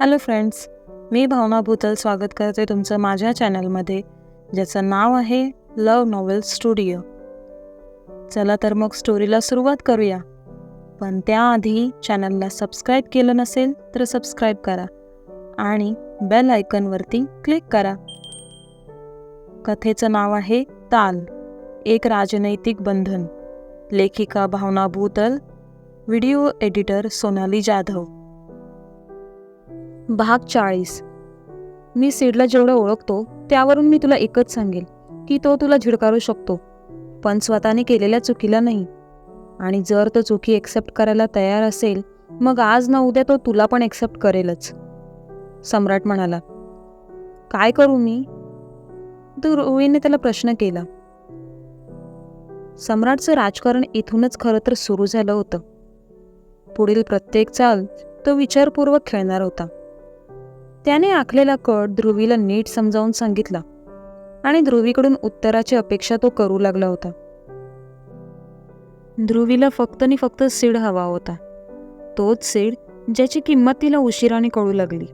Hello friends, मी भावना भूतल स्वागत करते तुमचं माझ्या चॅनलमध्ये, ज्याचं नाव आहे लव नॉवेल स्टुडिओ. चला तर मग स्टोरीला सुरुवात करूया. पण त्याआधी चॅनलला सबस्क्राईब केलं नसेल तर सबस्क्राईब करा आणि बेल आयकॉनवरती क्लिक करा. कथेचं नाव आहे ताल, एक राजनैतिक बंधन. लेखिका भावना भूतल, व्हिडिओ एडिटर सोनाली जाधव. भाग 40. मी सीडला जेवढं ओळखतो त्यावरून मी तुला एकच सांगेल की तो तुला झिडकारू शकतो, पण स्वतःने केलेल्या चुकीला नाही. आणि जर तो चुकी एक्सेप्ट करायला तयार असेल, मग आज ना उद्या तो तुला पण एक्सेप्ट करेलच. सम्राट म्हणाला. काय करू मी? ध्रुवीने त्याला प्रश्न केला. सम्राटचं राजकारण इथूनच खरं तर सुरू झालं होतं. पुढील प्रत्येक चाल तो विचारपूर्वक खेळणार होता. त्याने आखलेला कट ध्रुवीला नीट समजावून सांगितला आणि ध्रुवीकडून उत्तराची अपेक्षा तो करू लागला होता. ध्रुवीला फक्त सीड हवा होता, तोच सीड ज्याची किंमत तिला उशिराने कळू लागली.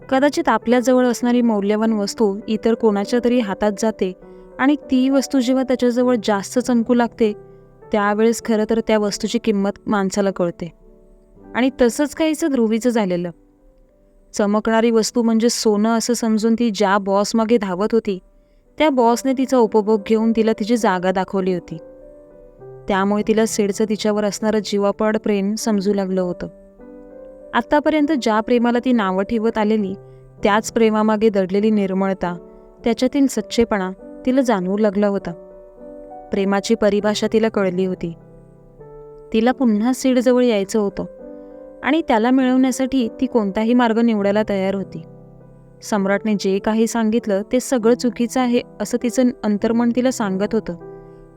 कदाचित आपल्याजवळ असणारी मौल्यवान वस्तू इतर कोणाच्या तरी हातात जाते आणि ती वस्तू जेव्हा त्याच्याजवळ जास्त चमकू लागते त्यावेळेस खरं तर त्या वस्तूची किंमत माणसाला कळते. आणि तसंच काहीसं ध्रुवीचं झालेलं. चमकणारी वस्तू म्हणजे सोनं असं समजून ती ज्या बॉस मागे धावत होती त्या बॉसने तिचा उपभोग घेऊन तिला तिची जागा दाखवली होती. त्यामुळे तिला सीडचं तिच्यावर असणारं जीवापाड प्रेम समजू लागलं होतं. आत्तापर्यंत ज्या प्रेमाला ती नावं ठेवत आलेली त्याच प्रेमामागे दडलेली निर्मळता, त्याच्यातील सच्चेपणा तिला जाणवू लागला होता. प्रेमाची परिभाषा तिला कळली होती. तिला पुन्हा सीडजवळ यायचं होतं आणि त्याला मिळवण्यासाठी ती कोणताही मार्ग निवडायला तयार होती. सम्राटने जे काही सांगितलं ते सगळं चुकीचं आहे असं तिचं अंतर्मन तिला सांगत होतं.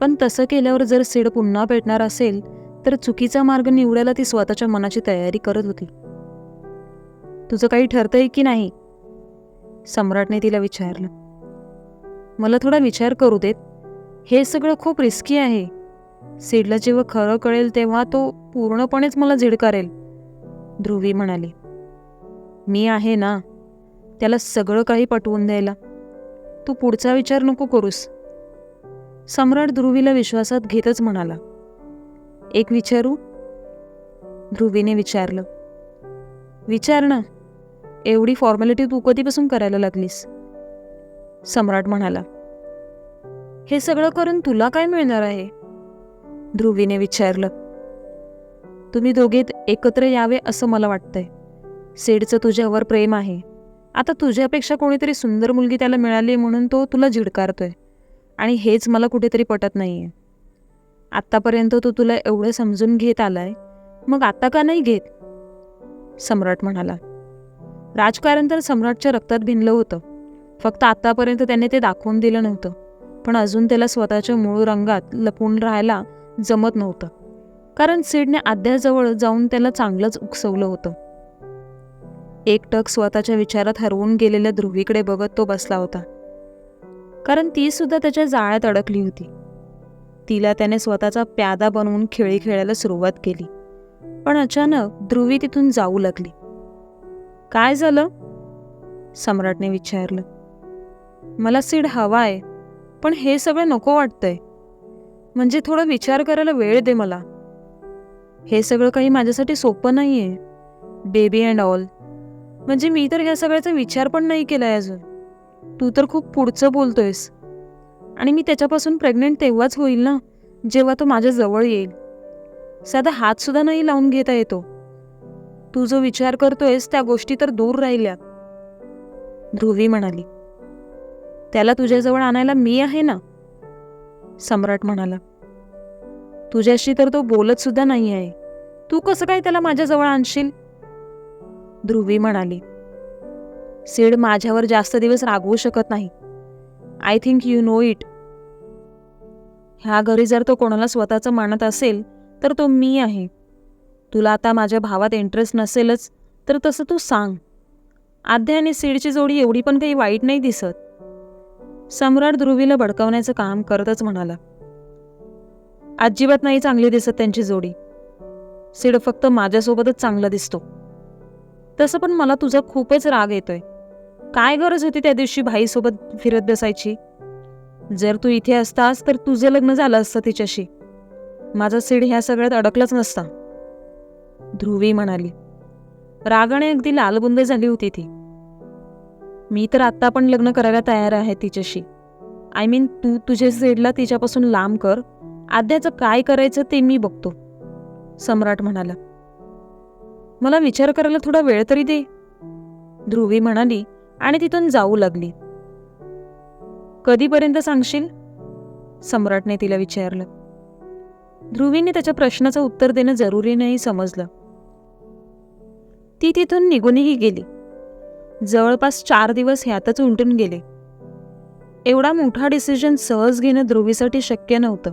पण तसं केल्यावर जर सीड पुन्हा भेटणार असेल तर चुकीचा मार्ग निवडायला ती स्वतःच्या मनाची तयारी करत होती. तुझं काही ठरतंय की नाही? सम्राटने तिला विचारलं. मला थोडा विचार करू देत. हे सगळं खूप रिस्की आहे. सीडला जेव्हा खरं कळेल तेव्हा तो पूर्णपणेच मला झिडकारेल, ध्रुवी म्हणाली. मी आहे ना, त्याला सगळं काही पटवून द्यायला. तू पुढचा विचार नको करूस. सम्राट ध्रुवीला विश्वासात घेतच म्हणाला. एक विचारू? ध्रुवीने विचारलं. विचार ना, एवढी फॉर्मॅलिटी तू कधीपासून करायला लागलीस? सम्राट म्हणाला. हे सगळं करून तुला काय मिळणार आहे? ध्रुवीने विचारलं. तुम्ही दोघे एकत्र यावे असं मला वाटतंय. सीडचं तुझ्यावर प्रेम आहे. आता तुझ्यापेक्षा कोणीतरी सुंदर मुलगी त्याला मिळाली म्हणून तो तुला झिडकारतोय आणि हेच मला कुठेतरी पटत नाहीये. आत्तापर्यंत तो तुला एवढं समजून घेत आलाय, मग आता का नाही घेत? सम्राट म्हणाला. राजकारण तर सम्राटच्या रक्तात भिनलं होतं. फक्त आतापर्यंत त्याने ते दाखवून दिलं नव्हतं. पण अजून त्याला स्वतःच्या मूळ रंगात लपून राहायला जमत नव्हतं, कारण सीडने आद्याजवळ जाऊन त्याला चांगलंच उकसवलं होतं. एकटक स्वतःच्या विचारात हरवून गेलेल्या ध्रुवीकडे बघत तो बसला होता, कारण ती सुद्धा त्याच्या जाळ्यात अडकली होती. तिला त्याने स्वतःचा प्यादा बनवून खेळी खेळायला सुरुवात केली. पण अचानक ध्रुवी तिथून जाऊ लागली. काय झालं? सम्राटने विचारलं. मला सीड हवा आहे, पण हे सगळं नको वाटतंय. म्हणजे थोडा विचार करायला वेळ दे मला. हे सगळं काही माझ्यासाठी सोपं नाहीये, बेबी अँड ऑल. म्हणजे मी तर ह्या सगळ्याचा विचार पण नाही केलाय अजून. तू तर खूप पुढचं बोलतोयस. आणि मी त्याच्यापासून प्रेग्नेंट तेव्हाच होईल ना जेव्हा तो माझ्या जवळ येईल. साधा हात सुद्धा नाही लावून घेता येतो. तू जो विचार करतोयस त्या गोष्टी तर दूर राहिल्या, ध्रुवी म्हणाली. त्याला तुझ्याजवळ आणायला मी आहे ना, सम्राट म्हणाला. तुझ्याशी तर तो बोलत सुद्धा नाही आहे. तू कसं काय त्याला माझ्याजवळ आणशील? ध्रुवी म्हणाली. सीड माझ्यावर जास्त दिवस रागवू शकत नाही. I think you know it. ह्या घरी जर तो कोणाला स्वतःचं मानत असेल तर तो मी आहे. तुला आता माझ्या भावात इंटरेस्ट नसेलच तर तसं तू सांग. आद्या आणि सीडची जोडी एवढी पण काही वाईट नाही दिसत. सम्राट ध्रुवीला भडकावण्याचं काम करतच म्हणाला. अजिबात नाही चांगली दिसत त्यांची जोडी. सीड फक्त माझ्यासोबतच चांगला दिसतो. तसं पण मला तुझा खूपच राग येतोय. काय गरज होती त्या दिवशी भाईसोबत फिरत बसायची? जर तू इथे असतास तर तुझं लग्न झालं असतं तिच्याशी. माझा सीड ह्या सगळ्यात अडकलाच नसता. ध्रुवी म्हणाली. रागाने अगदी लालबुंद झाली होती ती. मी तर आत्ता पण लग्न करायला तयार आहे तिच्याशी. आय मीन तू तुझ्या सीडला तिच्यापासून लांब कर. आद्याचं काय करायचं ते मी बघतो, सम्राट म्हणाला. मला विचार करायला थोडा वेळ तरी दे, ध्रुवी म्हणाली आणि तिथून जाऊ लागली. कधीपर्यंत सांगशील? सम्राटने तिला विचारलं. ध्रुवीने त्याच्या प्रश्नाचं उत्तर देणं जरुरी नाही समजलं. ती तिथून निघूनही गेली. जवळपास 4 दिवस ह्यातच उलटून गेले. एवढा मोठा डिसिजन सहज घेणं ध्रुवीसाठी शक्य नव्हतं,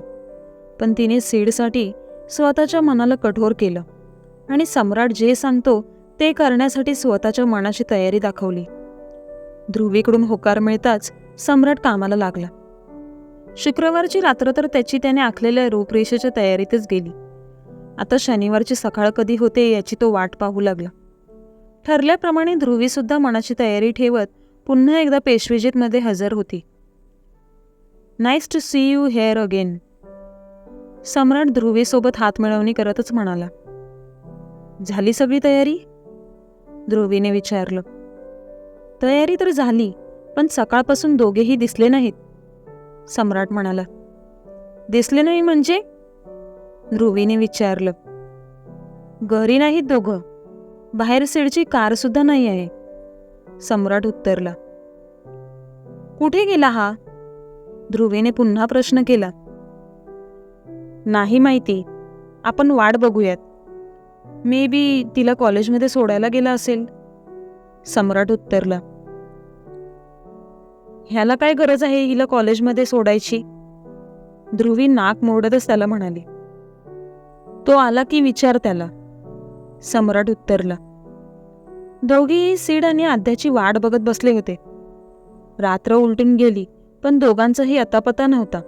पण तिने सीडसाठी स्वतःच्या मनाला कठोर केलं आणि सम्राट जे सांगतो ते करण्यासाठी स्वतःच्या मनाची तयारी दाखवली. ध्रुवीकडून होकार मिळताच सम्राट कामाला लागला. शुक्रवारची रात्र तर त्याने आखलेल्या रूपरेषेच्या तयारीतच गेली. आता शनिवारची सकाळ कधी होते याची तो वाट पाहू लागला. ठरल्याप्रमाणे ध्रुवीसुद्धा मनाची तयारी ठेवत पुन्हा एकदा पेशवेजीतमध्ये हजर होती. Nice to see you here again, Samrat ध्रुवीसोबत हातमिळवणी करतच म्हणाला. झाली सगळी तयारी? ध्रुवीने विचारलं. तयारी तर झाली, पण सकाळपासून दोघेही दिसले नाहीत, सम्राट म्हणाला. दिसले नाही म्हणजे? ध्रुवीने विचारलं. घरी नाहीत दोघं. बाहेर सीडची कार सुद्धा नाही आहे, सम्राट उत्तरला. कुठे गेला हा? ध्रुवीने पुन्हा प्रश्न केला. नाही माहिती, आपण वाट बघूयात. मे बी तिला कॉलेजमध्ये सोडायला गेला असेल, सम्राट उत्तरला. ह्याला काय गरज आहे हिला कॉलेजमध्ये सोडायची? ध्रुवी नाक मोडतच त्याला म्हणाली. तो आला की विचार त्याला, सम्राट उत्तरला. दोघेही सीड आणि आद्याची वाट बघत बसले होते. रात्र उलटून गेली, पण दोघांचाही अतापता नव्हता.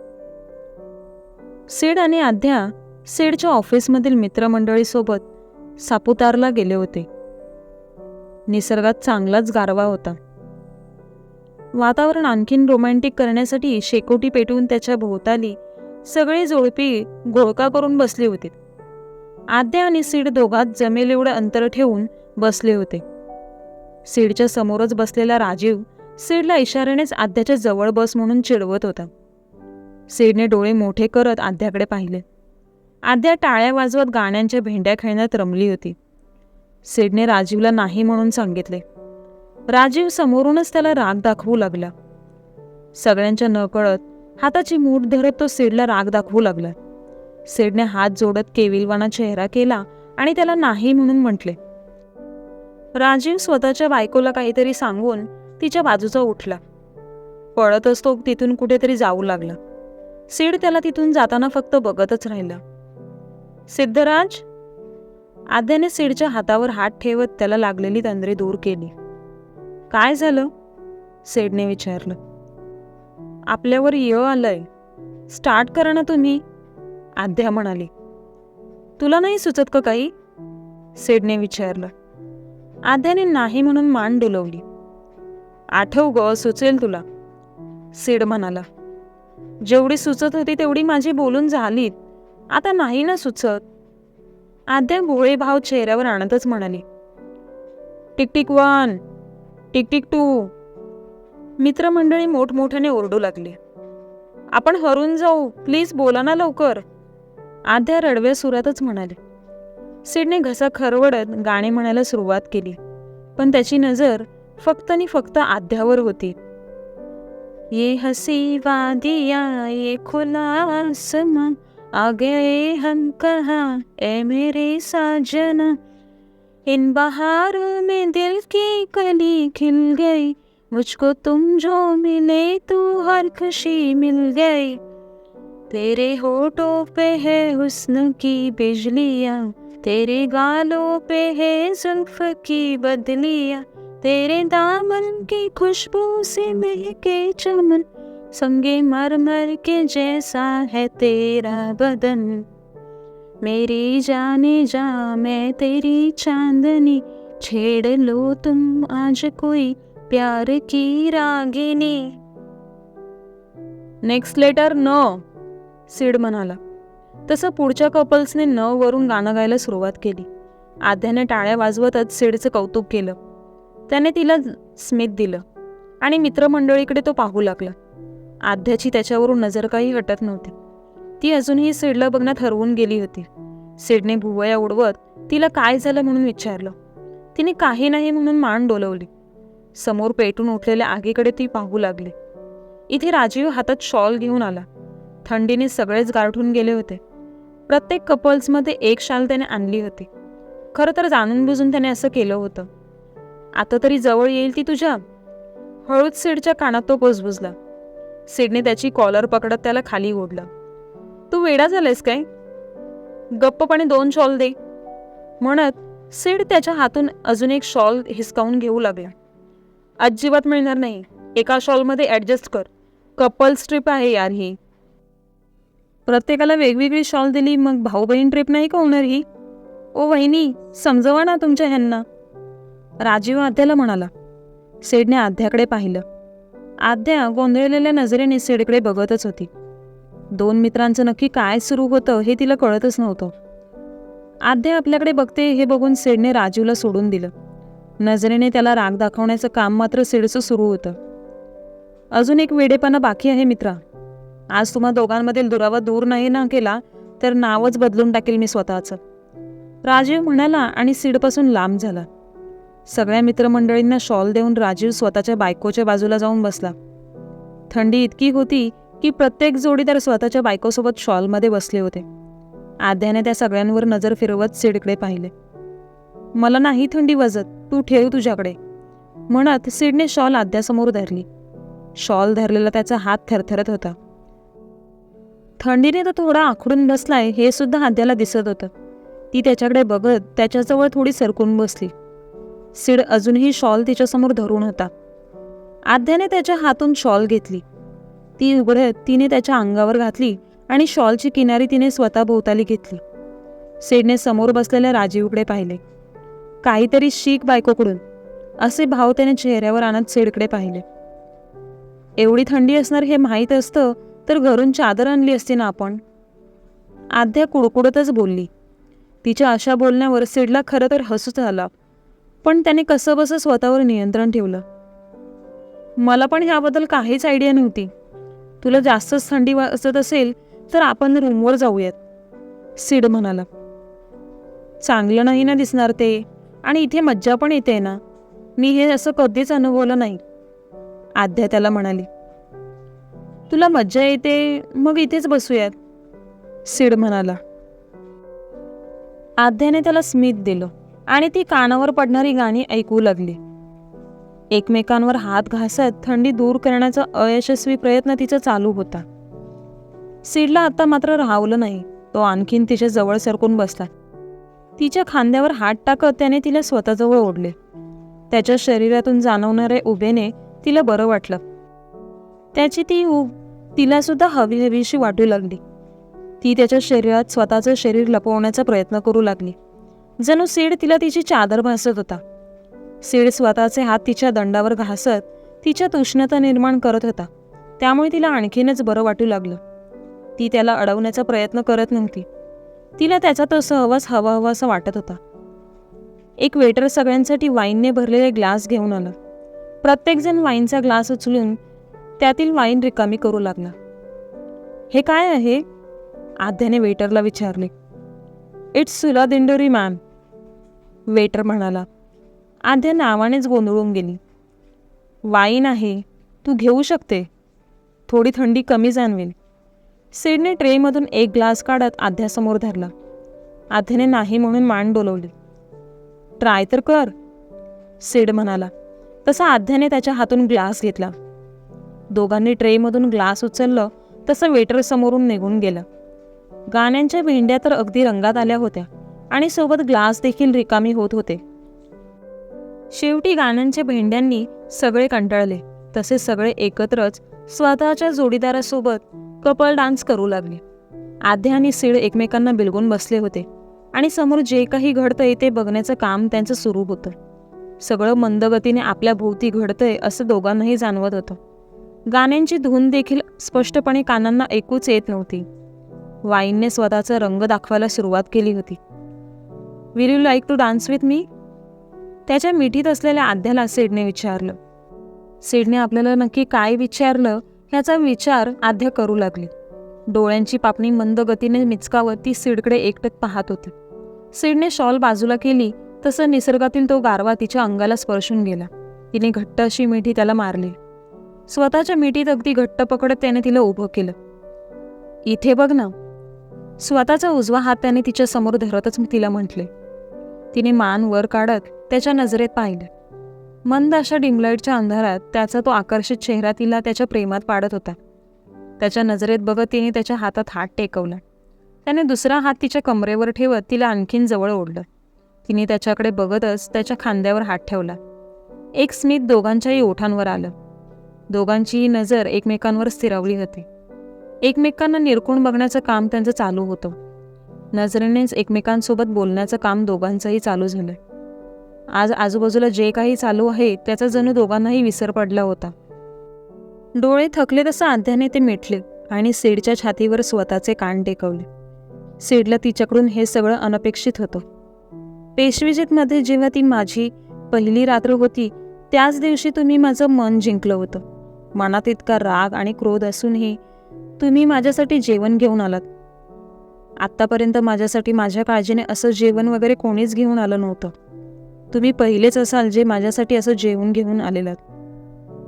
सीड आणि आद्या सीडच्या ऑफिसमधील मित्रमंडळीसोबत सापुतारला गेले होते. निसर्गात चांगलाच गारवा होता. वातावरण आणखीन रोमॅन्टिक करण्यासाठी शेकोटी पेटवून त्याच्या भोवताली सगळे जोडपी घोळका करून बसले होते. आद्या आणि सीड दोघात जमेल एवढं अंतर ठेवून बसले होते. सीडच्या समोरच बसलेला राजीव सीडला इशाऱ्यानेच आद्याच्या जवळ बस म्हणून चिडवत होता. सीडने डोळे मोठे करत आद्याकडे पाहिले. आद्या टाळ्या वाजवत गाण्यांच्या भेंड्या खेळण्यात रमली होती. सीडने राजीवला नाही म्हणून सांगितले. राजीव समोरूनच त्याला राग दाखवू लागला. सगळ्यांच्या नकळत हाताची मूठ धरत तो सीडला राग दाखवू लागला. सीडने हात जोडत केविलवाना चेहरा केला आणि त्याला नाही म्हणून म्हटले. राजीव स्वतःच्या बायकोला काहीतरी सांगून तिच्या बाजूचा उठला. पळतच तो तिथून कुठेतरी जाऊ लागला. सीड त्याला तिथून जाताना फक्त बघतच राहिला. सिद्धराज, आद्याने सीडच्या हातावर हात ठेवत त्याला लागलेली तंद्री दूर केली. काय झालं? सीडने विचारलं. आपल्यावर य आलंय, स्टार्ट करा ना तुम्ही, आद्या म्हणाली. तुला नाही सुचत का काही? सीडने विचारलं. आद्याने नाही म्हणून मान डोलवली. आठव ग, सुचेल तुला, सीड म्हणाला. जेवढी सुचत होती तेवढी माझी बोलून झालीत, आता नाही ना सुचत, आद्या भोळे भाव चेहऱ्यावर आणतच म्हणाली. Tick 1, tick 2. मित्रमंडळी मोठमोठ्याने ओरडू लागले. आपण हरून जाऊ, प्लीज बोला ना लवकर, आद्या रडव्या सुरातच म्हणाले. सीडने घसा खरवडत गाणे म्हणायला सुरुवात केली, पण त्याची नजर फक्त आणि फक्त आद्यावर होती. ये हसी वादियाँ ये खुला आसमां आ गए हम कहाँ ए मेरे साजना, इन बहारों में दिल की कली खिल गई, मुझको तुम जो मिले तो हर खुशी मिल गई, तेरे होठों पे है हुस्न की बिजलियाँ, तेरे गालों पे है जुल्फ की बदलियाँ, तेरे दामन की खुशबू से महके चमन, संगे मरमर के जैसा है तेरा बदन, मेरी जाने जा मैं तेरी चांदनी, छेड़ लो तुम आज कोई प्यार की रागिनी. नेक्स्ट लेटर न, सिड म्हणाला. तसं पुढच्या कपल्सने न वरून गाणं गायला सुरुवात केली. आद्याने टाळ्या वाजवतच सिडचं कौतुक केलं. त्याने तिला स्मित दिलं आणि मित्रमंडळीकडे तो पाहू लागला. आद्याची त्याच्यावरून नजर काही हटत नव्हती. ती अजूनही सिडला बघण्यात हरवून गेली होती. सिडने भुवया उडवत तिला काय झालं म्हणून विचारलं. तिने काही नाही म्हणून मान डोलवली. समोर पेटून उठलेल्या आगीकडे ती पाहू लागली. इथे राजीव हातात शॉल घेऊन आला. थंडीने सगळेच गारठून गेले होते. प्रत्येक कपल्समध्ये एक शाल त्याने आणली होती. खरं तर जाणून बुजून त्याने असं केलं होतं. आता तरी जवळ येईल ती तुझ्या. हळूच सिडच्या कानात तो कुजबुजला. सिडने त्याची कॉलर पकडत त्याला खाली ओढलं. तू वेडा झालायस काय? गप्पपणे 2 शॉल दे, म्हणत सिड त्याच्या हातून अजून एक शॉल हिसकावून घेऊ लागला. अजिबात मिळणार नाही. एका शॉलमध्ये ॲडजस्ट कर. कपल्स ट्रिप आहे यार ही. प्रत्येकाला वेगवेगळी शॉल दिली मग भाऊ बहीण ट्रिप नाही का होणार ही? ओ वहिनी, समजवा ना तुमच्या ह्यांना, राजीव आद्याला म्हणाला. सिडने आद्याकडे पाहिलं. आद्या गोंधळलेल्या नजरेने सिडकडे बघतच होती. 2 मित्रांचं नक्की काय सुरू होतं हे तिला कळतच नव्हतं. आद्या आपल्याकडे बघते हे बघून सिडने राजीवला सोडून दिलं. नजरेने त्याला राग दाखवण्याचं काम मात्र सिडचं सुरू होतं. अजून एक वेडेपणा बाकी आहे मित्रा. आज तुम्हा दोघांमधील दुरावा दूर नाही ना केला तर नावच बदलून टाकेल मी स्वतःचं, राजीव म्हणाला आणि सिडपासून लांब झाला. सगळ्या मित्रमंडळींना शॉल देऊन राजीव स्वतःच्या बायकोच्या बाजूला जाऊन बसला. थंडी इतकी होती की प्रत्येक जोडीदार स्वतःच्या बायकोसोबत शॉलमध्ये बसले होते. आद्याने त्या सगळ्यांवर नजर फिरवत सिडकडे पाहिले. मला नाही थंडी वाजत, तू ठेव तुझ्याकडे, म्हणत सिडने शॉल आद्यासमोर धरली. शॉल धरलेला त्याचा हात थरथरत होता. थंडीने तो थोडा आखडून बसलाय हे सुद्धा आद्याला दिसत होतं. ती त्याच्याकडे बघत त्याच्याजवळ थोडी सरकून बसली. सिड अजूनही शॉल तिच्यासमोर धरून होता. आद्याने त्याच्या हातून शॉल घेतली. ती उघडत तिने त्याच्या अंगावर घातली आणि शॉलची किनारी तिने स्वतः भोवताली घेतली. सिडने समोर बसलेल्या राजीवकडे पाहिले. काहीतरी शीख बायकोकडून, असे भाव त्याने चेहऱ्यावर आणत सिडकडे पाहिले. एवढी थंडी असणार हे माहीत असतं तर घरून चादर आणली असती ना आपण, आद्या कुडकुडतच बोलली. तिच्या अशा बोलण्यावर सिडला खरं तर हसूच आला, पण त्याने कसं बसं स्वतःवर नियंत्रण ठेवलं. मला पण ह्याबद्दल काहीच आयडिया नव्हती. तुला जास्तच थंडी वाजत असेल तर आपण रूमवर जाऊयात, सिड म्हणाला. चांगलं नाही ना दिसणार ते, आणि इथे मज्जा पण येते ना. मी हे असं कधीच अनुभवलं नाही, आद्या त्याला म्हणाली. तुला मज्जा येते मग इथेच बसूयात, सिड म्हणाला. आद्याने त्याला स्मित दिलं आणि ती कानावर पडणारी गाणी ऐकू लागली. एकमेकांवर हात घासत थंडी दूर करण्याचा अयशस्वी प्रयत्न तिचा चालू होता. सिडला आता मात्र राहवलं नाही. तो आणखीन तिच्या जवळ सरकून बसला. तिच्या खांद्यावर हात टाकत त्याने तिला स्वतःजवळ ओढले. त्याच्या शरीरातून जाणवणारे उभेने तिला बरं वाटलं. त्याची ती ऊब तिला सुद्धा हवी हवीशी वाटू लागली. ती त्याच्या शरीरात स्वतःचं शरीर लपवण्याचा प्रयत्न करू लागली. जणू सिड तिला तिची चादर भासत होता. सिड स्वतःचे हात तिच्या दंडावर घासत तिच्यात उष्णता निर्माण करत होता. त्यामुळे तिला आणखीनच बरं वाटू लागलं. ती त्याला अडवण्याचा प्रयत्न करत नव्हती. तिला त्याचा तो सहवास हवा हवासा वाटत होता. एक वेटर सगळ्यांसाठी वाईनने भरलेले ग्लास घेऊन आला. प्रत्येकजण वाईनचा ग्लास उचलून त्यातील वाईन रिकामी करू लागला. हे काय आहे, आद्याने वेटरला विचारले. इट्स सुला दिंडोरी मॅम, वेटर म्हणाला. आद्या नावानेच गोंधळून गेली. वाईन आहे, तू घेऊ शकते, थोडी थंडी कमी जाणवेल. सिडने ट्रेमधून एक ग्लास काढत आद्यासमोर धरला. आद्याने नाही म्हणून मान डोलवली. ट्राय तर कर, सिड म्हणाला. तसा आद्याने त्याच्या हातून ग्लास घेतला. दोघांनी ट्रेमधून ग्लास उचललं तसं वेटर समोरून निघून गेलं. गाण्यांच्या भेंड्या तर अगदी रंगात आल्या होत्या आणि सोबत ग्लास देखील रिकामी होत होते. शेवटी गाण्यांच्या भेंड्यांनी सगळे कंटाळले तसे सगळे एकत्रच स्वतःच्या जोडीदारासोबत कपल डान्स करू लागले. आद्या आणि सिड एकमेकांना बिलगून बसले होते आणि समोर जे काही घडतंय ते बघण्याचं काम त्यांचं सुरू होतं. सगळं मंदगतीने आपल्या भोवती घडतंय असं दोघांनाही जाणवत होतं. गाण्यांची धून देखील स्पष्टपणे कानांना ऐकूच येत नव्हती. वाईनने स्वतःचा रंग दाखवायला सुरुवात केली होती. Will you like to dance with me? त्याच्या मिठीत असलेल्या आद्याला सिडने विचारलं. सिडने आपल्याला नक्की काय विचारलं ह्याचा विचार आद्या करू लागली. डोळ्यांची पापणी मंद गतीने मिचकावत ती सिडकडे एकटक पाहत होती. सिडने शॉल बाजूला केली तसं निसर्गातील तो गारवा तिच्या अंगाला स्पर्शून गेला. तिने घट्ट अशी मिठी त्याला मारली. स्वतःच्या मिठीत अगदी घट्ट पकडत त्याने तिला उभं केलं. इथे बघ ना. स्वतःचा उजवा हात त्याने तिच्या समोर धरतच तिला म्हटले. तिने मान वर काढत त्याच्या नजरेत पाहिलं. मंद अशा डिमलाईटच्या अंधारात त्याचा तो आकर्षित चेहरा तिला त्याच्या प्रेमात पाडत होता. त्याच्या नजरेत बघत तिने त्याच्या हातात हात टेकवला. त्याने दुसरा हात तिच्या कमरेवर ठेवत तिला आणखीन जवळ ओढलं. तिने त्याच्याकडे बघतच त्याच्या खांद्यावर हात ठेवला. एक स्मित दोघांच्याही ओठांवर आलं. दोघांचीही नजर एकमेकांवर स्थिरावली होती. एकमेकांना निरखून बघण्याचं काम त्यांचं चालू होतं. नजरेनेच एकमेकांसोबत बोलण्याचं काम दोघांचंही चालू झालं. आज आजूबाजूला जे काही चालू आहे त्याचा जणू दोघांनाही विसर पडला होता. डोळे थकले तसं आद्याने ते मिटले आणि सिडच्या छातीवर स्वतःचे कान टेकवले. सिडला तिच्याकडून हे सगळं अनपेक्षित होतं. पेशवेजीतमध्ये जेव्हा ती माझी पहिली रात्र होती त्याच दिवशी तुम्ही माझं मन जिंकलं होतं. मनात इतका राग आणि क्रोध असूनही तुम्ही माझ्यासाठी जेवण घेऊन आलात. आत्तापर्यंत माझ्यासाठी माझ्या काळजीने असं जेवण वगैरे कोणीच घेऊन आलं नव्हतं. तुम्ही पहिलेच असाल जे माझ्यासाठी असं जेवण घेऊन आलेलात.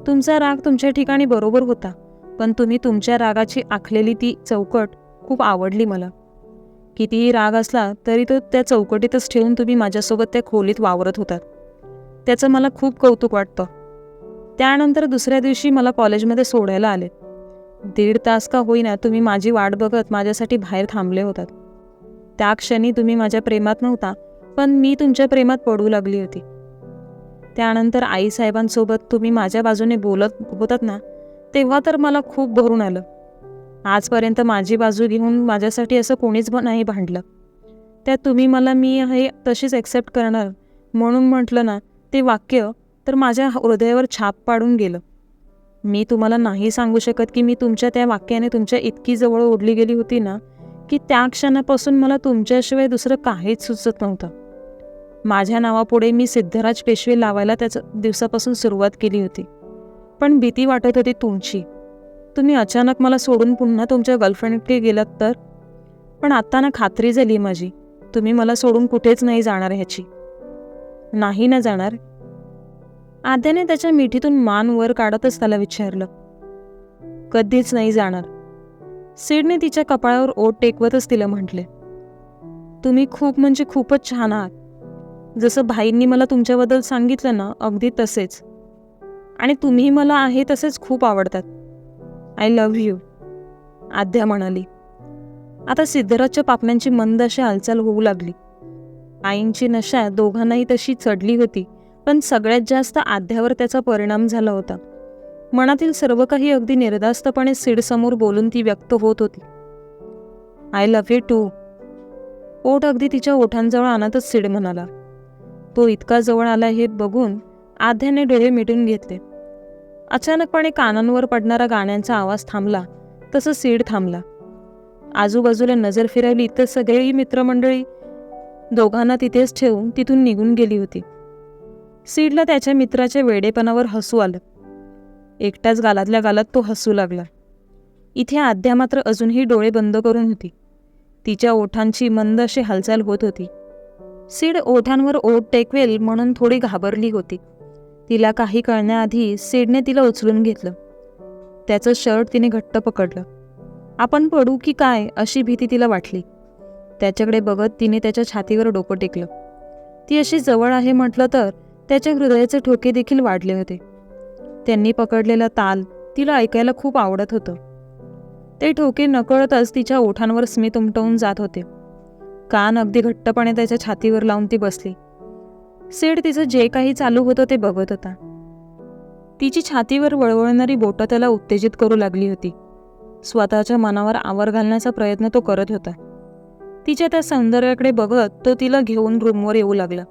तुमचा राग तुमच्या ठिकाणी बरोबर होता, पण तुम्ही तुमच्या रागाची आखलेली ती चौकट खूप आवडली मला. कितीही राग असला तरी तो त्या चौकटीतच ठेवून तुम्ही माझ्यासोबत त्या खोलीत वावरत होतात. त्याचं मला खूप कौतुक वाटतं. त्यानंतर दुसऱ्या दिवशी मला कॉलेजमध्ये सोडायला आले. 1.5 तास का होईना तुम्ही माझी वाट बघत माझ्यासाठी बाहेर थांबले होतात. त्या क्षणी तुम्ही माझ्या प्रेमात नव्हता, पण मी तुमच्या प्रेमात पडू लागली होती. त्यानंतर आईसाहेबांसोबत तुम्ही माझ्या बाजूने बोलत होतात ना, तेव्हा तर मला खूप भरून आलं. आजपर्यंत माझी बाजू घेऊन माझ्यासाठी असं कोणीच नाही भांडलं. त्यात तुम्ही मला मी हे तशीच ॲक्सेप्ट करणार म्हणून म्हटलं ना, ते वाक्य तर माझ्या हृदयावर छाप पाडून गेलं. मी तुम्हाला नाही सांगू शकत की मी तुमच्या त्या वाक्याने तुमच्या इतकी जवळ ओढली गेली होती ना, की त्या क्षणापासून मला तुमच्याशिवाय दुसरं काहीच सुचत नव्हतं. माझ्या नावापुढे मी सिद्धराज पेशवे लावायला त्याच दिवसापासून सुरुवात केली होती. पण भीती वाटत होती तुमची. तुम्ही अचानक मला सोडून पुन्हा तुमच्या गर्लफ्रेंडकडे गेलात तर. पण आत्ता ना खात्री झाली माझी, तुम्ही मला सोडून कुठेच नाही जाणार ह्याची. नाही ना जाणार? आद्याने त्याच्या मिठीतून मान वर काढतच त्याला विचारलं. कधीच नाही जाणार. सिडने तिच्या कपाळावर ओठ टेकवतच तिला म्हटले. तुम्ही खूप म्हणजे खूपच छान आहात. जसं भाईंनी मला तुमच्याबद्दल सांगितलं ना, अगदी तसेच. आणि तुम्ही मला आहे तसेच खूप आवडतात. आय लव्ह यू, आद्या म्हणाली. आता सिद्धराजच्या पापण्यांची मंद अशी हालचाल होऊ लागली. आईंची नशा दोघांनाही तशी चढली होती, पण सगळ्यात जास्त आद्यावर त्याचा परिणाम झाला होता. मनातील सर्व काही अगदी निर्धास्तपणे सिडसमोर बोलून ती व्यक्त होत होती. I love you too. ओठ अगदी तिच्या ओठांजवळ आणतच सिड म्हणाला. तो इतका जवळ आला हे बघून आद्याने डोळे मिटून घेतले. अचानकपणे कानांवर पडणारा गाण्यांचा आवाज थांबला तसं सिड थांबला. आजूबाजूला नजर फिरवली तर सगळी मित्रमंडळी दोघांना तिथेच ठेवून तिथून निघून गेली होती. सिडला त्याच्या मित्राच्या वेडेपणावर हसू आलं. एकट्याच गालातल्या गालात तो हसू लागला. इथे आद्या मात्र अजूनही डोळे बंद करून होती. तिच्या ओठांची मंद अशी हालचाल होत होती. सिड ओठांवर ओठ टेकवेल म्हणून थोडी घाबरली होती. तिला काही कळण्याआधी सिडने तिला उचलून घेतलं. त्याचं शर्ट तिने घट्ट पकडलं. आपण पडू की काय अशी भीती तिला वाटली. त्याच्याकडे बघत तिने त्याच्या छातीवर डोकं टेकलं. ती अशी जवळ आहे म्हटलं तर त्याच्या हृदयाचे ठोके देखील वाढले होते. त्यांनी पकडलेला ताल तिला ऐकायला खूप आवडत होतं. ते ठोके नकळतच तिच्या ओठांवर स्मित उमटवून जात होते. कान अगदी घट्टपणे त्याच्या छातीवर लावून ती बसली. सिड तिचं जे काही चालू होतं ते बघत होता. तिची छातीवर वळवळणारी बोटं त्याला उत्तेजित करू लागली होती. स्वतःच्या मनावर आवर घालण्याचा प्रयत्न तो करत होता. तिच्या त्या सौंदर्याकडे बघत तो तिला घेऊन रूमवर येऊ लागला.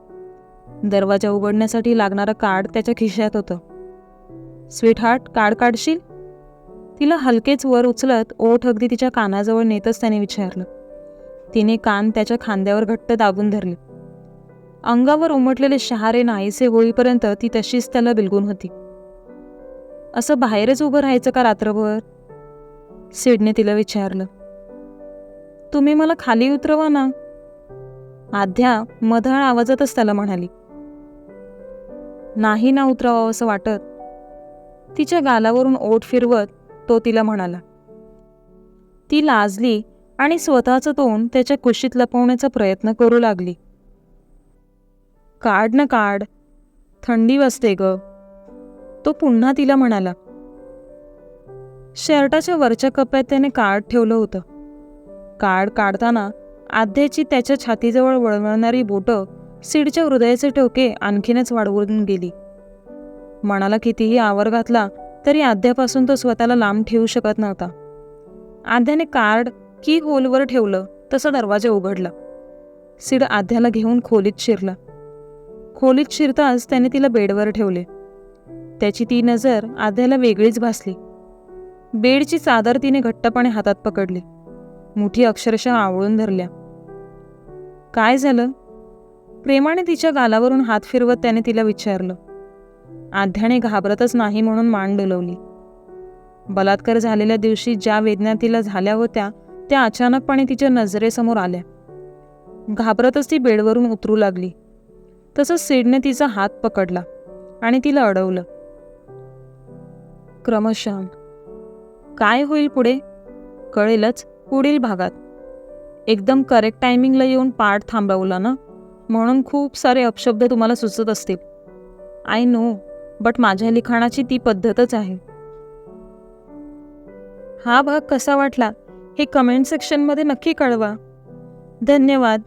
दरवाजा उघडण्यासाठी लागणारं कार्ड त्याच्या खिशात होतं. स्वीट हार्ट, कार्ड काढशील? तिला हलकेच वर उचलत ओठ अगदी तिच्या कानाजवळ नेतच त्याने विचारलं. तिने कान त्याच्या खांद्यावर घट्ट दाबून धरले. अंगावर उमटलेले शहारे नाहीसे होईपर्यंत ती तशीच त्याला बिलगून होती. असं बाहेरच उभं राहायचं का रात्रभर? सिडने तिला विचारलं. तुम्ही मला खाली उतरवा ना, आध्या मधाळ आवाजातच त्याला म्हणाली. नाही ना उतरावं असं वाटत. तिच्या गालावरून ओठ फिरवत तो तिला म्हणाला. ती लाजली आणि स्वतःचं तोंड त्याच्या कुशीत लपवण्याचा प्रयत्न करू लागली. काढ ना काढ, थंडी वाजते ग, तो पुन्हा तिला म्हणाला. शर्टाच्या वरच्या कप्प्यात त्याने कार्ड ठेवलं होतं. कार्ड काढताना आध्याची त्याच्या छातीजवळ वळवणारी बोटं सीडच्या हृदयाचे ठोके आणखीनच वाढवून गेली. मनाला कितीही आवर घातला तरी आध्यापासून तो स्वतःला लांब ठेवू शकत नव्हता. आध्याने कार्ड की होलवर ठेवलं तसा दरवाजा उघडला. सीड आध्याला घेऊन खोलीत शिरला. खोलीत शिरताच त्याने तिला बेडवर ठेवले. त्याची ती नजर आध्याला वेगळीच भासली. बेडची चादर तिने घट्टपणे हातात पकडली, मुठी अक्षरशः आवळून धरल्या. काय झालं? प्रेमाने तिच्या गालावरून हात फिरवत त्याने तिला विचारलं. आध्याने घाबरतच नाही म्हणून मान डोलवली. बलात्कार झालेल्या दिवशी ज्या वेदना तिला झाल्या होत्या त्या अचानकपणे तिच्या नजरेसमोर आल्या. घाबरतच ती बेडवरून उतरू लागली. तसंच सीडने तिचा हात पकडला आणि तिला अडवलं. क्रमशः काय होईल पुढे कळेलच पुढील भागात. एकदम करेक्ट टायमिंगला येऊन पाठ थांबवला ना, म्हणून खूप सारे अपशब्द तुम्हाला सुचत असतील. आय नो, बट माझ्या लिखाणाची ती पद्धतच आहे. हा भाग कसा वाटला हे कमेंट सेक्शनमध्ये नक्की कळवा. धन्यवाद.